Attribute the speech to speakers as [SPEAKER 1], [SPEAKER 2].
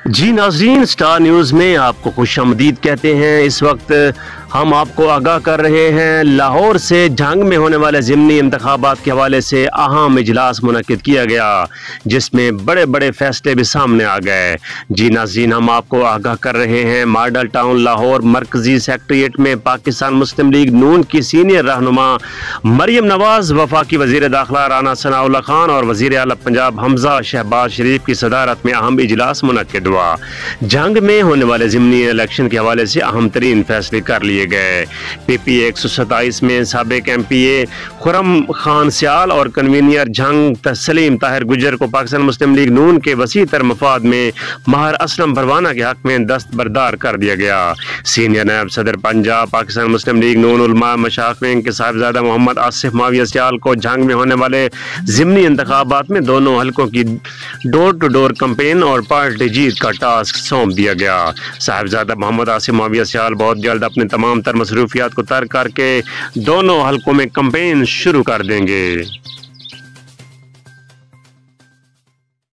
[SPEAKER 1] जी नाज़रीन, star news में आपको खुशामदीद कहते हैं। इस वक्त हम आपको आगाह कर रहे हैं लाहौर से जंग में होने वाले ज़िमनी इंतखाबात के हवाले से अहम इजलास मुनक्किद किया गया, जिसमें बड़े बड़े फैसले भी सामने आ गए। जी नाज़रीन, हम आपको आगाह कर रहे हैं मॉडल टाउन लाहौर मरकजी सेक्रेटेरिएट में पाकिस्तान मुस्लिम लीग नून की सीनियर रहनुमा मरियम नवाज, वफाकी वज़ीर दाखिला राना सनाउल्लाह खान और वज़ीर आला पंजाब हमजा शहबाज शरीफ की सदारत में अहम इजलास मुनक्किद हुआ। जंग में होने वाले ज़िमनी इलेक्शन के हवाले से अहम तरीन फैसले कर लिए गए। PPA 127 में साबिक MPA खुरम खान सियाल और कन्वीनर जंग तस्लीम ताहिर गुजर को पाकिस्तान मुस्लिम लीग नून के वसी तर मफाद में माहिर असलम परवाना के हक में दस्तबरदार कर दिया गया। सीनियर नायब सदर पंजाब पाकिस्तान मुस्लिम लीग नून उलमा मशाइख के साहिबजादा मोहम्मद आसिफ माविया सियाल को जंग में होने वाले ज़िमनी इंतखाबात में दोनों हलकों की डोर टू डोर कैंपेन और पार्टी जीत का टास्क सौंप दिया गया। साहिबजादा मोहम्मद आसिफ माविया सियाल बहुत जल्द अपने तमाम तर मसरूफियात को तर्क करके दोनों हलकों में कैंपेन शुरू कर देंगे।